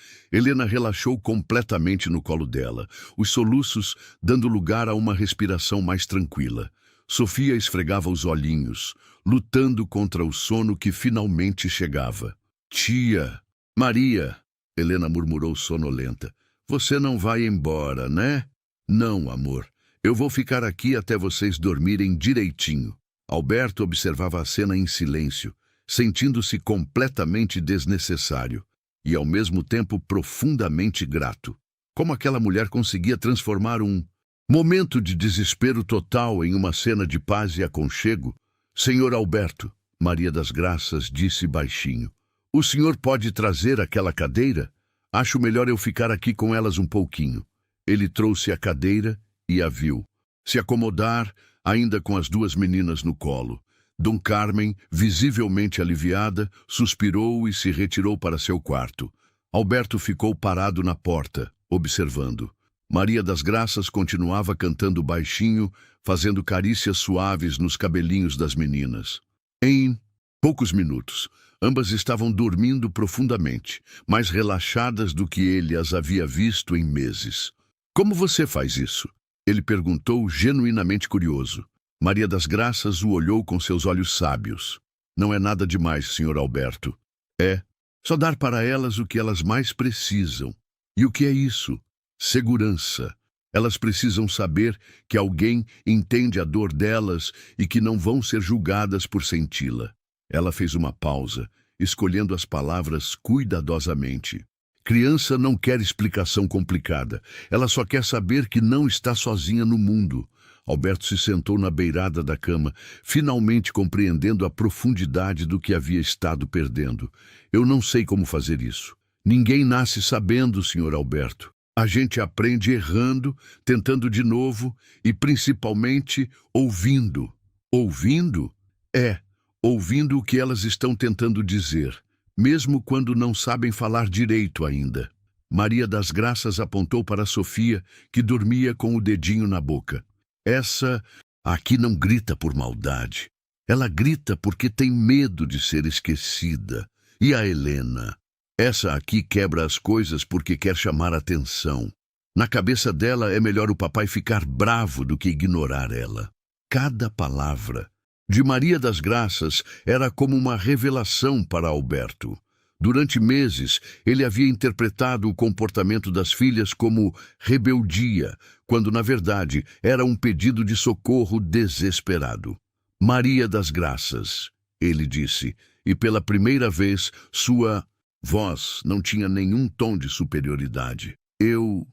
Helena relaxou completamente no colo dela, os soluços dando lugar a uma respiração mais tranquila. Sofia esfregava os olhinhos, lutando contra o sono que finalmente chegava. "Tia, Maria," Helena murmurou sonolenta. "Você não vai embora, né?" "Não, amor. Eu vou ficar aqui até vocês dormirem direitinho." Alberto observava a cena em silêncio, sentindo-se completamente desnecessário e, ao mesmo tempo, profundamente grato. Como aquela mulher conseguia transformar um momento de desespero total em uma cena de paz e aconchego? "Senhor Alberto," Maria das Graças disse baixinho, "o senhor pode trazer aquela cadeira? Acho melhor eu ficar aqui com elas um pouquinho." Ele trouxe a cadeira e a viu se acomodar, ainda com as duas meninas no colo. Dom Carmen, visivelmente aliviada, suspirou e se retirou para seu quarto. Alberto ficou parado na porta, observando. Maria das Graças continuava cantando baixinho, fazendo carícias suaves nos cabelinhos das meninas. Em poucos minutos, ambas estavam dormindo profundamente, mais relaxadas do que ele as havia visto em meses. "Como você faz isso?" ele perguntou, genuinamente curioso. Maria das Graças o olhou com seus olhos sábios. "Não é nada demais, Sr. Alberto. É só dar para elas o que elas mais precisam." "E o que é isso?" "Segurança. Elas precisam saber que alguém entende a dor delas e que não vão ser julgadas por senti-la." Ela fez uma pausa, escolhendo as palavras cuidadosamente. "Criança não quer explicação complicada. Ela só quer saber que não está sozinha no mundo." Alberto se sentou na beirada da cama, finalmente compreendendo a profundidade do que havia estado perdendo. "Eu não sei como fazer isso. Ninguém nasce sabendo, Sr. Alberto. A gente aprende errando, tentando de novo e, principalmente, ouvindo." "Ouvindo?" "É. Ouvindo o que elas estão tentando dizer, mesmo quando não sabem falar direito ainda." Maria das Graças apontou para Sofia, que dormia com o dedinho na boca. "Essa aqui não grita por maldade. Ela grita porque tem medo de ser esquecida. E a Helena? Essa aqui quebra as coisas porque quer chamar atenção. Na cabeça dela é melhor o papai ficar bravo do que ignorar ela. Cada palavra de Maria das Graças era como uma revelação para Alberto. Durante meses, ele havia interpretado o comportamento das filhas como rebeldia, quando, na verdade, era um pedido de socorro desesperado. Maria das Graças, ele disse, e pela primeira vez sua voz não tinha nenhum tom de superioridade. Eu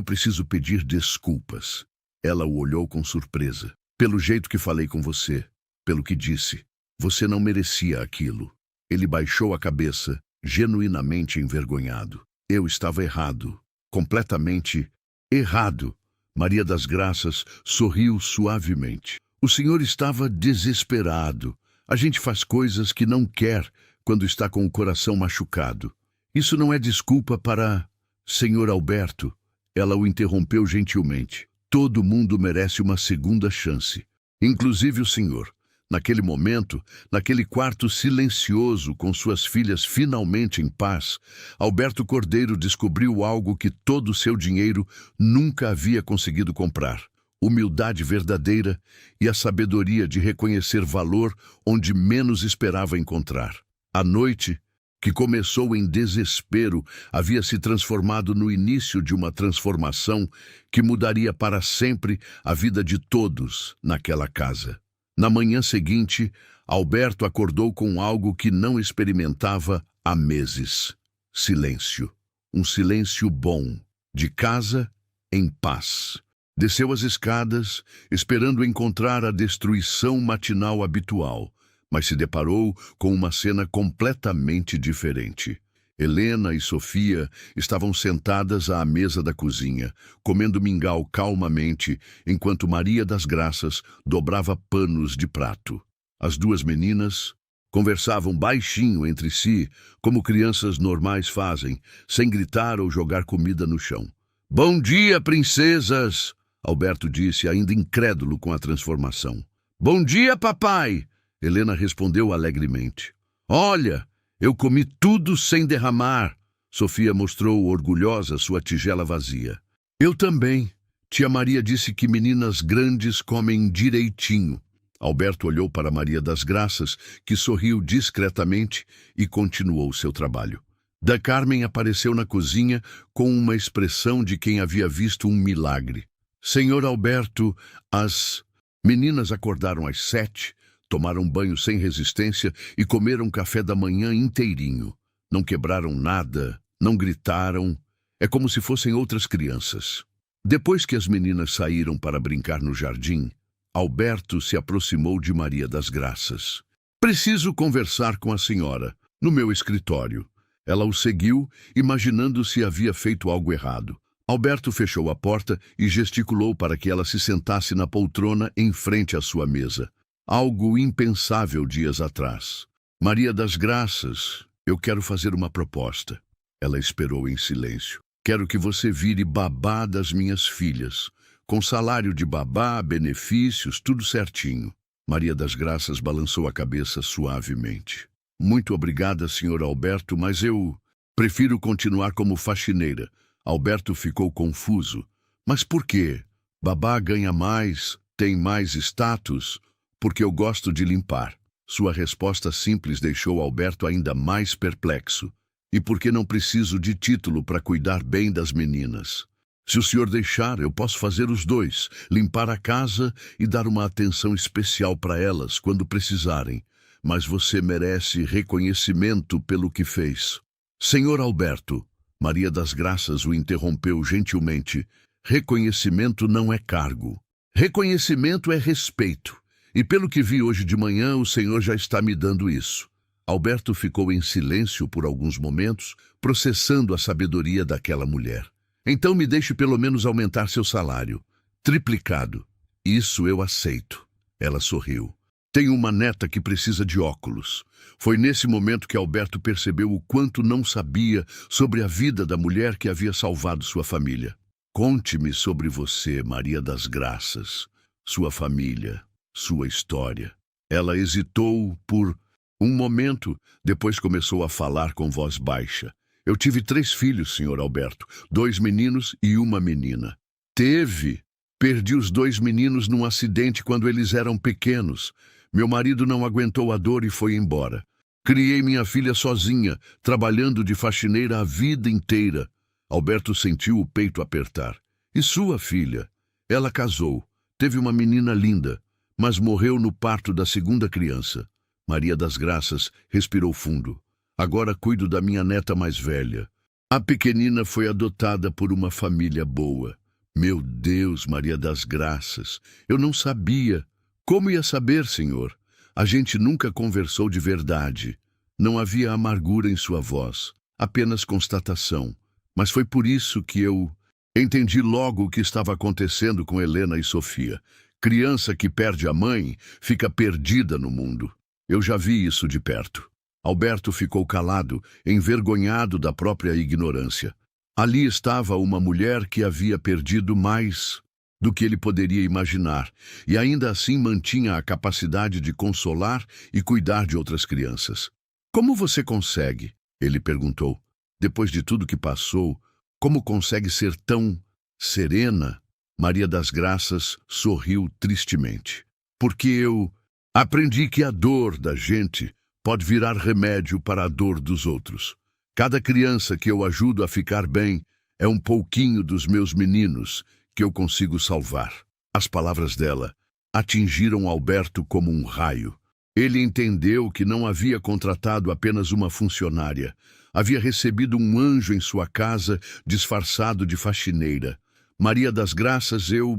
preciso pedir desculpas. Ela o olhou com surpresa. Pelo jeito que falei com você, pelo que disse, você não merecia aquilo. Ele baixou a cabeça, genuinamente envergonhado. Eu estava errado, completamente errado. Maria das Graças sorriu suavemente. O senhor estava desesperado. A gente faz coisas que não quer quando está com o coração machucado. Isso não é desculpa para... Senhor Alberto, ela o interrompeu gentilmente. Todo mundo merece uma segunda chance, inclusive o senhor. Naquele momento, naquele quarto silencioso com suas filhas finalmente em paz, Alberto Cordeiro descobriu algo que todo o seu dinheiro nunca havia conseguido comprar: humildade verdadeira e a sabedoria de reconhecer valor onde menos esperava encontrar. A noite, que começou em desespero, havia se transformado no início de uma transformação que mudaria para sempre a vida de todos naquela casa. Na manhã seguinte, Alberto acordou com algo que não experimentava há meses: silêncio. Um silêncio bom, de casa em paz. Desceu as escadas, esperando encontrar a destruição matinal habitual, mas se deparou com uma cena completamente diferente. Helena e Sofia estavam sentadas à mesa da cozinha, comendo mingau calmamente, enquanto Maria das Graças dobrava panos de prato. As duas meninas conversavam baixinho entre si, como crianças normais fazem, sem gritar ou jogar comida no chão. "Bom dia, princesas!" Alberto disse, ainda incrédulo com a transformação. "Bom dia, papai!" Helena respondeu alegremente. "Olha, eu comi tudo sem derramar." Sofia mostrou orgulhosa sua tigela vazia. "Eu também. Tia Maria disse que meninas grandes comem direitinho." Alberto olhou para Maria das Graças, que sorriu discretamente e continuou seu trabalho. Da Carmen apareceu na cozinha com uma expressão de quem havia visto um milagre. "Senhor Alberto, as meninas acordaram às 7, tomaram banho sem resistência e comeram café da manhã inteirinho. Não quebraram nada, não gritaram. É como se fossem outras crianças." Depois que as meninas saíram para brincar no jardim, Alberto se aproximou de Maria das Graças. "Preciso conversar com a senhora, no meu escritório." Ela o seguiu, imaginando se havia feito algo errado. Alberto fechou a porta e gesticulou para que ela se sentasse na poltrona em frente à sua mesa. Algo impensável dias atrás. "Maria das Graças, eu quero fazer uma proposta." Ela esperou em silêncio. "Quero que você vire babá das minhas filhas, com salário de babá, benefícios, tudo certinho." Maria das Graças balançou a cabeça suavemente. "Muito obrigada, senhor Alberto, mas eu prefiro continuar como faxineira." Alberto ficou confuso. "Mas por quê? Babá ganha mais, tem mais status?" "Porque eu gosto de limpar." Sua resposta simples deixou Alberto ainda mais perplexo. "E porque não preciso de título para cuidar bem das meninas. Se o senhor deixar, eu posso fazer os dois, limpar a casa e dar uma atenção especial para elas quando precisarem. Mas você merece reconhecimento pelo que fez." "Senhor Alberto," Maria das Graças o interrompeu gentilmente, "reconhecimento não é cargo. Reconhecimento é respeito. E pelo que vi hoje de manhã, o senhor já está me dando isso." Alberto ficou em silêncio por alguns momentos, processando a sabedoria daquela mulher. "Então me deixe pelo menos aumentar seu salário. Triplicado." "Isso eu aceito." Ela sorriu. "Tenho uma neta que precisa de óculos." Foi nesse momento que Alberto percebeu o quanto não sabia sobre a vida da mulher que havia salvado sua família. "Conte-me sobre você, Maria das Graças, sua família, sua história." Ela hesitou por um momento, depois começou a falar com voz baixa. Eu tive 3 filhos, senhor Alberto, 2 meninos e uma menina. Teve. Perdi os 2 meninos num acidente quando eles eram pequenos. Meu marido não aguentou a dor e foi embora. Criei minha filha sozinha, trabalhando de faxineira a vida inteira. Alberto sentiu o peito apertar. E sua filha? Ela casou. Teve uma menina linda, mas morreu no parto da segunda criança. Maria das Graças respirou fundo. Agora cuido da minha neta mais velha. A pequenina foi adotada por uma família boa. Meu Deus, Maria das Graças, eu não sabia. Como ia saber, senhor? A gente nunca conversou de verdade. Não havia amargura em sua voz, apenas constatação. Mas foi por isso que eu entendi logo o que estava acontecendo com Helena e Sofia. Criança que perde a mãe fica perdida no mundo. Eu já vi isso de perto. Alberto ficou calado, envergonhado da própria ignorância. Ali estava uma mulher que havia perdido mais do que ele poderia imaginar, e ainda assim mantinha a capacidade de consolar e cuidar de outras crianças. Como você consegue? Ele perguntou. Depois de tudo que passou, como consegue ser tão serena? Maria das Graças sorriu tristemente. Porque eu aprendi que a dor da gente pode virar remédio para a dor dos outros. Cada criança que eu ajudo a ficar bem é um pouquinho dos meus meninos que eu consigo salvar. As palavras dela atingiram Alberto como um raio. Ele entendeu que não havia contratado apenas uma funcionária. Havia recebido um anjo em sua casa, disfarçado de faxineira. Maria das Graças, eu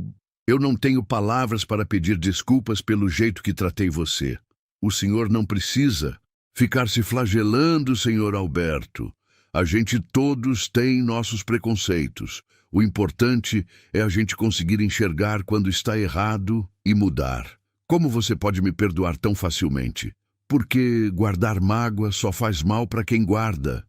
não tenho palavras para pedir desculpas pelo jeito que tratei você. O senhor não precisa ficar se flagelando, senhor Alberto. A gente todos tem nossos preconceitos. O importante é a gente conseguir enxergar quando está errado e mudar. Como você pode me perdoar tão facilmente? Porque guardar mágoa só faz mal para quem guarda.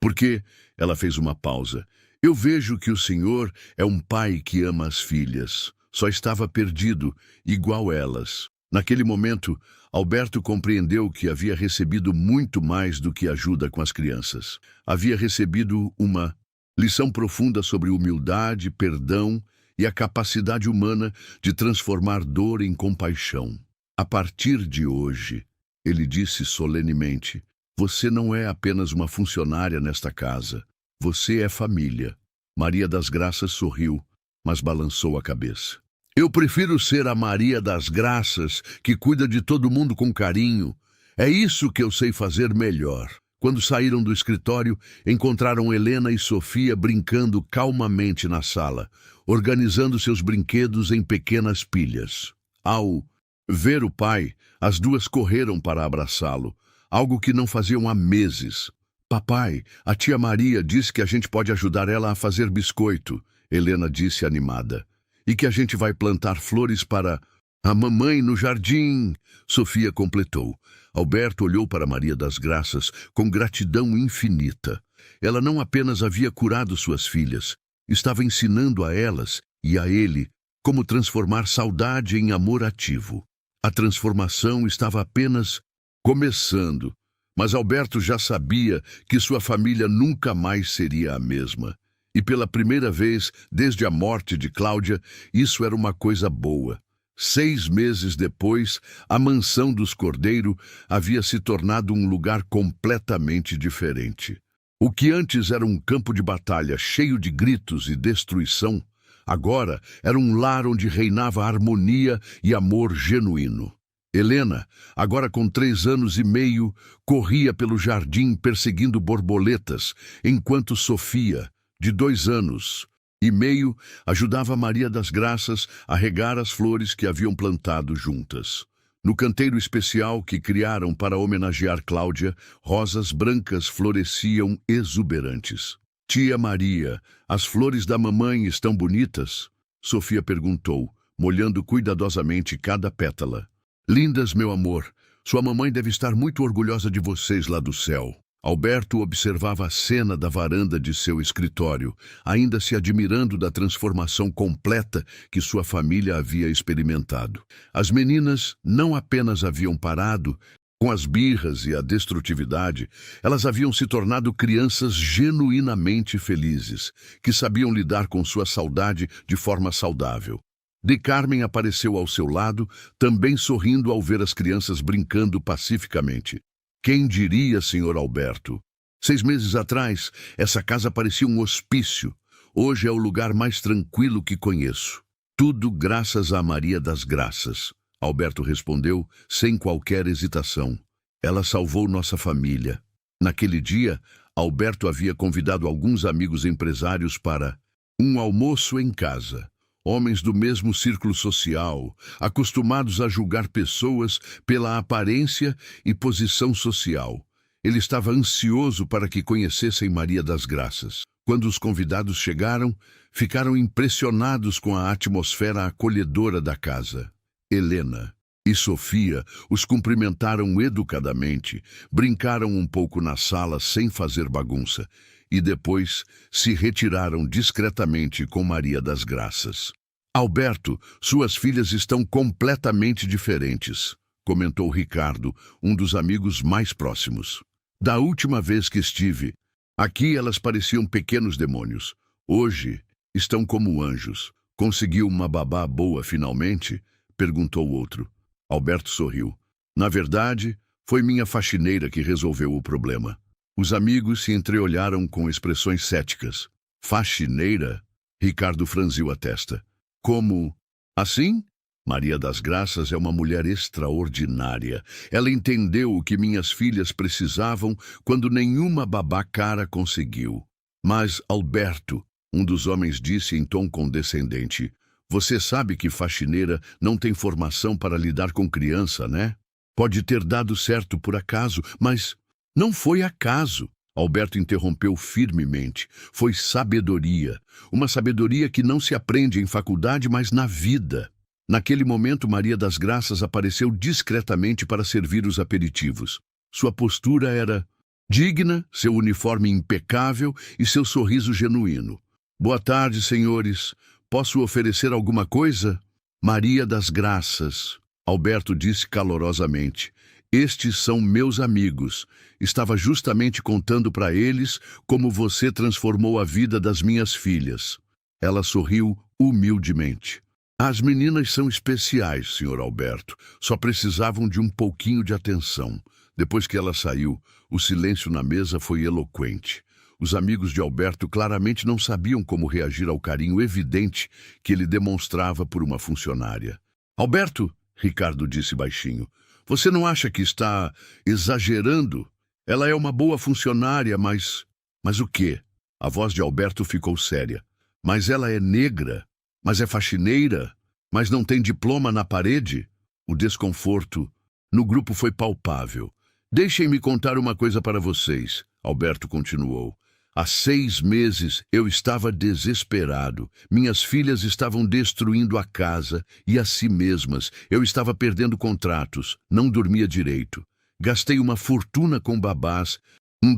Porque ela fez uma pausa. Eu vejo que o senhor é um pai que ama as filhas. Só estava perdido, igual elas. Naquele momento, Alberto compreendeu que havia recebido muito mais do que ajuda com as crianças. Havia recebido uma lição profunda sobre humildade, perdão e a capacidade humana de transformar dor em compaixão. A partir de hoje, ele disse solenemente, você não é apenas uma funcionária nesta casa. Você é família. Maria das Graças sorriu, mas balançou a cabeça. Eu prefiro ser a Maria das Graças, que cuida de todo mundo com carinho. É isso que eu sei fazer melhor. Quando saíram do escritório, encontraram Helena e Sofia brincando calmamente na sala, organizando seus brinquedos em pequenas pilhas. Ao ver o pai, as duas correram para abraçá-lo, algo que não faziam há meses. Papai, a tia Maria disse que a gente pode ajudar ela a fazer biscoito, Helena disse animada. E que a gente vai plantar flores para a mamãe no jardim, Sofia completou. Alberto olhou para Maria das Graças com gratidão infinita. Ela não apenas havia curado suas filhas, estava ensinando a elas e a ele como transformar saudade em amor ativo. A transformação estava apenas começando, mas Alberto já sabia que sua família nunca mais seria a mesma. E pela primeira vez, desde a morte de Cláudia, isso era uma coisa boa. 6 meses depois, a mansão dos Cordeiro havia se tornado um lugar completamente diferente. O que antes era um campo de batalha cheio de gritos e destruição, agora era um lar onde reinava harmonia e amor genuíno. Helena, agora com 3 anos e meio, corria pelo jardim perseguindo borboletas, enquanto Sofia, de 2 anos e meio, ajudava Maria das Graças a regar as flores que haviam plantado juntas. No canteiro especial que criaram para homenagear Cláudia, rosas brancas floresciam exuberantes. Tia Maria, as flores da mamãe estão bonitas? Sofia perguntou, molhando cuidadosamente cada pétala. Lindas, meu amor. Sua mamãe deve estar muito orgulhosa de vocês lá do céu. Alberto observava a cena da varanda de seu escritório, ainda se admirando da transformação completa que sua família havia experimentado. As meninas não apenas haviam parado Com as birras e a destrutividade, elas haviam se tornado crianças genuinamente felizes, que sabiam lidar com sua saudade de forma saudável. De Carmen apareceu ao seu lado, também sorrindo ao ver as crianças brincando pacificamente. Quem diria, Sr. Alberto? 6 meses atrás, essa casa parecia um hospício. Hoje é o lugar mais tranquilo que conheço. Tudo graças a Maria das Graças. Alberto respondeu, sem qualquer hesitação. Ela salvou nossa família. Naquele dia, Alberto havia convidado alguns amigos empresários para um almoço em casa. Homens do mesmo círculo social, acostumados a julgar pessoas pela aparência e posição social. Ele estava ansioso para que conhecessem Maria das Graças. Quando os convidados chegaram, ficaram impressionados com a atmosfera acolhedora da casa. Helena e Sofia os cumprimentaram educadamente, brincaram um pouco na sala sem fazer bagunça e depois se retiraram discretamente com Maria das Graças. Alberto, suas filhas estão completamente diferentes, comentou Ricardo, um dos amigos mais próximos. Da última vez que estive aqui, elas pareciam pequenos demônios. Hoje, estão como anjos. Conseguiu uma babá boa finalmente? Perguntou o outro. Alberto sorriu. Na verdade, foi minha faxineira que resolveu o problema. Os amigos se entreolharam com expressões céticas. Faxineira? Ricardo franziu a testa. Como? Assim? Maria das Graças é uma mulher extraordinária. Ela entendeu o que minhas filhas precisavam quando nenhuma babá cara conseguiu. Mas, Alberto, um dos homens disse em tom condescendente, você sabe que faxineira não tem formação para lidar com criança, né? Pode ter dado certo por acaso, mas não foi acaso. Alberto interrompeu firmemente. Foi sabedoria. Uma sabedoria que não se aprende em faculdade, mas na vida. Naquele momento, Maria das Graças apareceu discretamente para servir os aperitivos. Sua postura era digna, seu uniforme impecável e seu sorriso genuíno. Boa tarde, senhores. Posso oferecer alguma coisa? Maria das Graças. Alberto disse calorosamente. Estes são meus amigos. Estava justamente contando para eles como você transformou a vida das minhas filhas. Ela sorriu humildemente. As meninas são especiais, Sr. Alberto. Só precisavam de um pouquinho de atenção. Depois que ela saiu, o silêncio na mesa foi eloquente. Os amigos de Alberto claramente não sabiam como reagir ao carinho evidente que ele demonstrava por uma funcionária. Alberto, Ricardo disse baixinho, você não acha que está exagerando? Ela é uma boa funcionária, mas... Mas o quê? A voz de Alberto ficou séria. Mas ela é negra? Mas é faxineira? Mas não tem diploma na parede? O desconforto no grupo foi palpável. Deixem-me contar uma coisa para vocês, Alberto continuou. Há 6 meses eu estava desesperado. Minhas filhas estavam destruindo a casa e a si mesmas. Eu estava perdendo contratos, não dormia direito. Gastei uma fortuna com babás,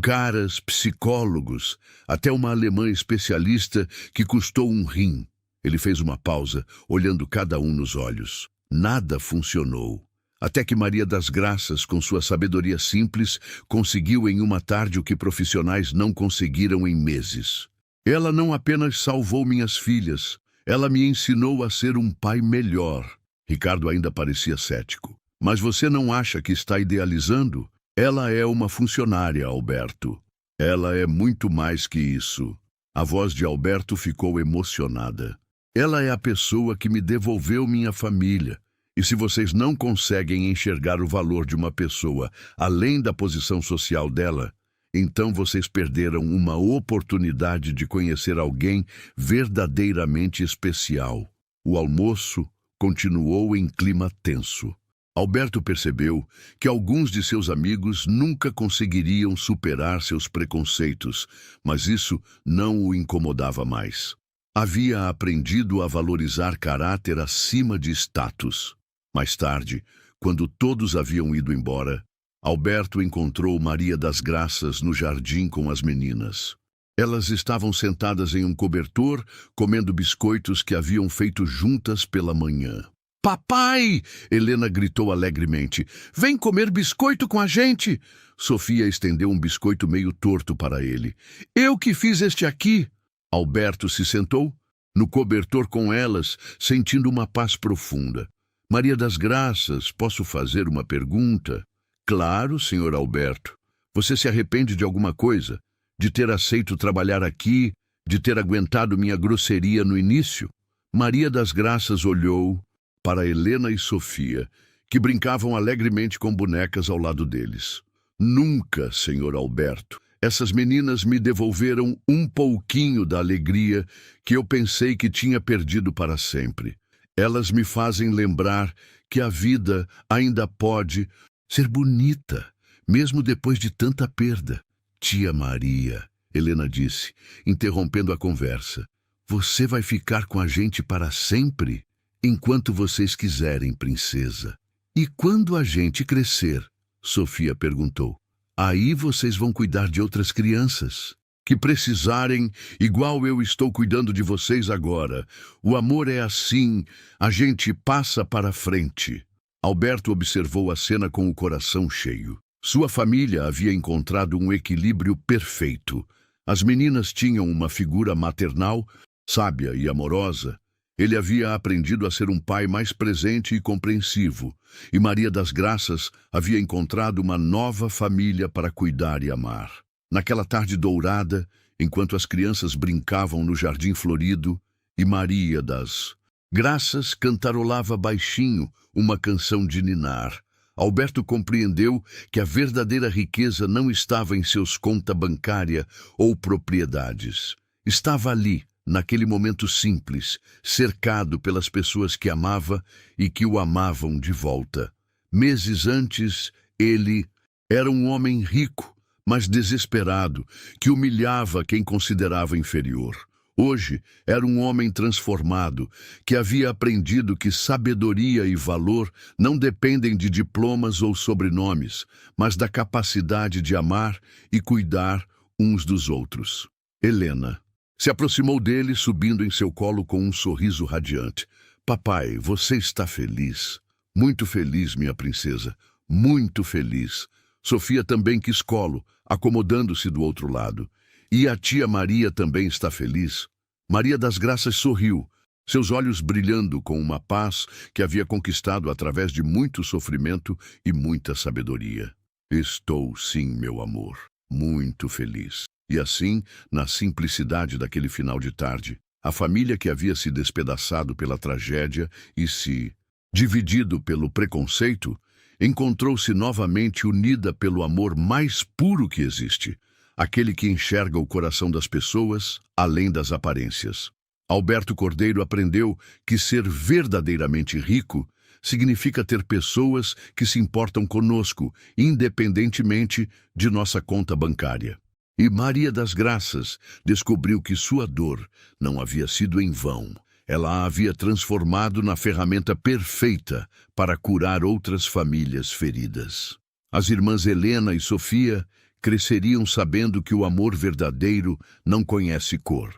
caras, psicólogos, até uma alemã especialista que custou um rim. Ele fez uma pausa, olhando cada um nos olhos. Nada funcionou. Até que Maria das Graças, com sua sabedoria simples, conseguiu em uma tarde o que profissionais não conseguiram em meses. Ela não apenas salvou minhas filhas, ela me ensinou a ser um pai melhor. Ricardo ainda parecia cético. Mas você não acha que está idealizando? Ela é uma funcionária, Alberto. Ela é muito mais que isso. A voz de Alberto ficou emocionada. Ela é a pessoa que me devolveu minha família. E se vocês não conseguem enxergar o valor de uma pessoa além da posição social dela, então vocês perderam uma oportunidade de conhecer alguém verdadeiramente especial. O almoço continuou em clima tenso. Alberto percebeu que alguns de seus amigos nunca conseguiriam superar seus preconceitos, mas isso não o incomodava mais. Havia aprendido a valorizar caráter acima de status. Mais tarde, quando todos haviam ido embora, Alberto encontrou Maria das Graças no jardim com as meninas. Elas estavam sentadas em um cobertor, comendo biscoitos que haviam feito juntas pela manhã. Papai! Helena gritou alegremente. Vem comer biscoito com a gente! Sofia estendeu um biscoito meio torto para ele. Eu que fiz este aqui! Alberto se sentou no cobertor com elas, sentindo uma paz profunda. Maria das Graças, posso fazer uma pergunta? Claro, senhor Alberto. Você se arrepende de alguma coisa? De ter aceito trabalhar aqui? De ter aguentado minha grosseria no início? Maria das Graças olhou para Helena e Sofia, que brincavam alegremente com bonecas ao lado deles. Nunca, senhor Alberto. Essas meninas me devolveram um pouquinho da alegria que eu pensei que tinha perdido para sempre. Elas me fazem lembrar que a vida ainda pode ser bonita, mesmo depois de tanta perda. Tia Maria, Helena disse, interrompendo a conversa, você vai ficar com a gente para sempre? Enquanto vocês quiserem, princesa. E quando a gente crescer? Sofia perguntou. Aí vocês vão cuidar de outras crianças que precisarem, igual eu estou cuidando de vocês agora. O amor é assim, a gente passa para frente. Alberto observou a cena com o coração cheio. Sua família havia encontrado um equilíbrio perfeito. As meninas tinham uma figura maternal, sábia e amorosa. Ele havia aprendido a ser um pai mais presente e compreensivo, e Maria das Graças havia encontrado uma nova família para cuidar e amar. Naquela tarde dourada, enquanto as crianças brincavam no jardim florido, e Maria das Graças cantarolava baixinho uma canção de ninar, Alberto compreendeu que a verdadeira riqueza não estava em seus conta bancária ou propriedades. Estava ali, naquele momento simples, cercado pelas pessoas que amava e que o amavam de volta. Meses antes, ele era um homem rico, mas desesperado, que humilhava quem considerava inferior. Hoje, era um homem transformado, que havia aprendido que sabedoria e valor não dependem de diplomas ou sobrenomes, mas da capacidade de amar e cuidar uns dos outros. Helena se aproximou dele, subindo em seu colo com um sorriso radiante. Papai, você está feliz? Muito feliz, minha princesa. Muito feliz. Sofia também quis colo, acomodando-se do outro lado. E a tia Maria também está feliz? Maria das Graças sorriu, seus olhos brilhando com uma paz que havia conquistado através de muito sofrimento e muita sabedoria. Estou sim, meu amor, muito feliz. E assim, na simplicidade daquele final de tarde, a família que havia se despedaçado pela tragédia e se dividido pelo preconceito, encontrou-se novamente unida pelo amor mais puro que existe, aquele que enxerga o coração das pessoas além das aparências. Alberto Cordeiro aprendeu que ser verdadeiramente rico significa ter pessoas que se importam conosco, independentemente de nossa conta bancária. E Maria das Graças descobriu que sua dor não havia sido em vão. Ela a havia transformado na ferramenta perfeita para curar outras famílias feridas. As irmãs Helena e Sofia cresceriam sabendo que o amor verdadeiro não conhece cor,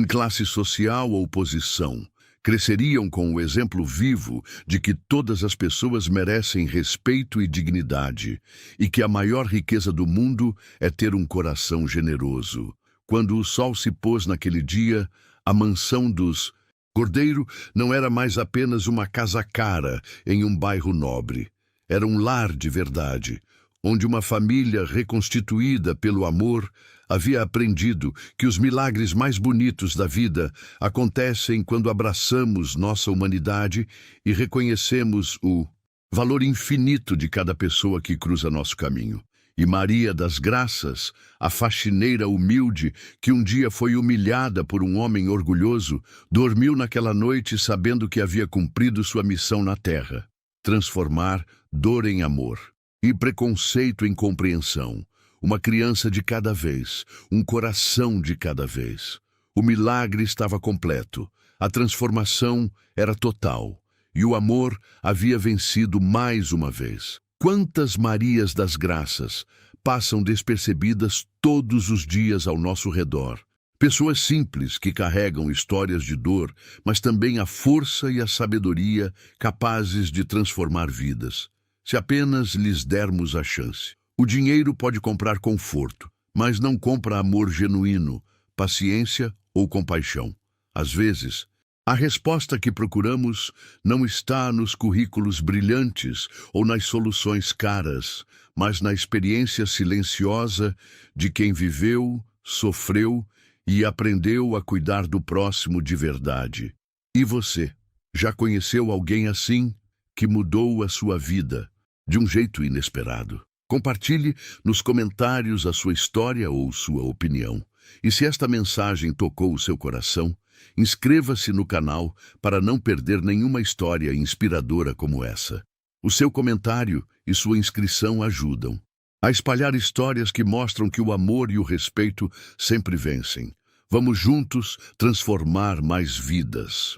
classe social ou posição. Cresceriam com o exemplo vivo de que todas as pessoas merecem respeito e dignidade, e que a maior riqueza do mundo é ter um coração generoso. Quando o sol se pôs naquele dia, a mansão dos Cordeiro não era mais apenas uma casa cara em um bairro nobre. Era um lar de verdade, onde uma família reconstituída pelo amor havia aprendido que os milagres mais bonitos da vida acontecem quando abraçamos nossa humanidade e reconhecemos o valor infinito de cada pessoa que cruza nosso caminho. E Maria das Graças, a faxineira humilde que um dia foi humilhada por um homem orgulhoso, dormiu naquela noite sabendo que havia cumprido sua missão na terra: transformar dor em amor e preconceito em compreensão. Uma criança de cada vez, um coração de cada vez. O milagre estava completo, a transformação era total, e o amor havia vencido mais uma vez. Quantas Marias das Graças passam despercebidas todos os dias ao nosso redor, Pessoas simples que carregam histórias de dor, mas também a força e a sabedoria capazes de transformar vidas, se apenas lhes dermos a chance. O dinheiro pode comprar conforto, mas não compra amor genuíno, paciência ou compaixão. Às vezes, a resposta que procuramos não está nos currículos brilhantes ou nas soluções caras, mas na experiência silenciosa de quem viveu, sofreu e aprendeu a cuidar do próximo de verdade. E você, já conheceu alguém assim, que mudou a sua vida de um jeito inesperado? Compartilhe nos comentários a sua história ou sua opinião. E se esta mensagem tocou o seu coração, inscreva-se no canal para não perder nenhuma história inspiradora como essa. O seu comentário e sua inscrição ajudam a espalhar histórias que mostram que o amor e o respeito sempre vencem. Vamos juntos transformar mais vidas.